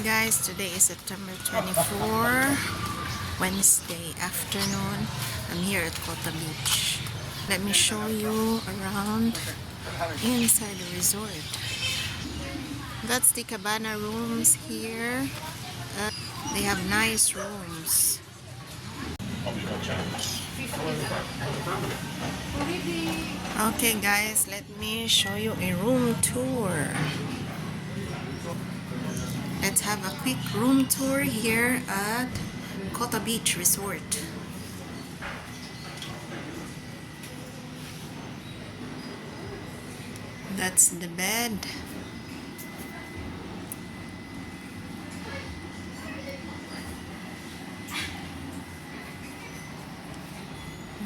Guys, today is September 24, Wednesday afternoon. I'm here at Kota Beach. Let me show you around inside the resort. That's the cabana rooms here. They have nice rooms. Okay guys, let me show you a room tour. Let's have a quick room tour here at Kota Beach Resort. That's the bed.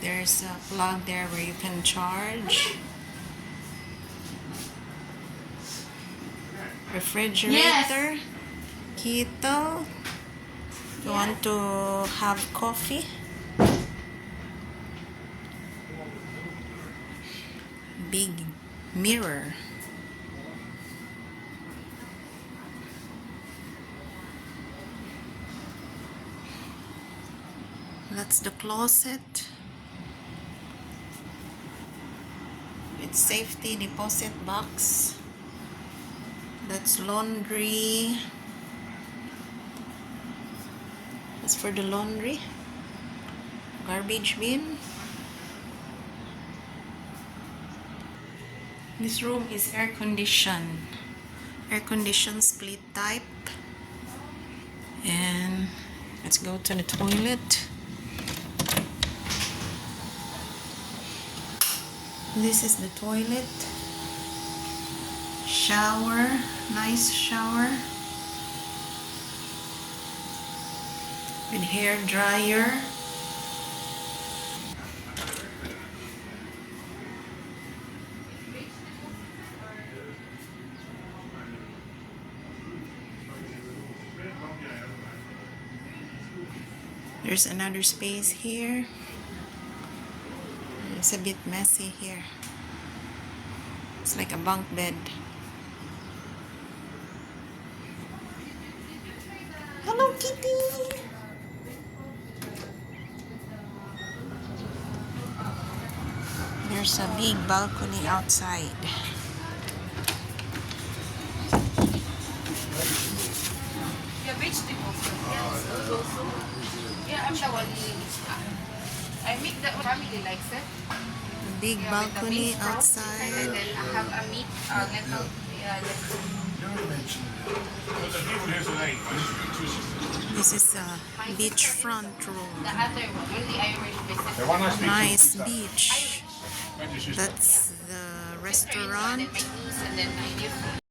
There's a plug there where you can charge. Refrigerator. Yes. Kettle. You want to have coffee. Big mirror. That's the closet. It's safety deposit box. That's laundry. That's for the laundry. Garbage bin. This room is air conditioned. Air conditioned split type. And let's go to the toilet. This is the toilet. Shower, nice shower. With hair dryer. There's another space here. It's a bit messy here. It's like a bunk bed. Hello, kitty! There's a big balcony outside. I make the family likes it. A big balcony outside. And then I have a meat little This is a beachfront room. the other one, only Irish business. Nice beach. That's the restaurant. And then my niece and then my nephew.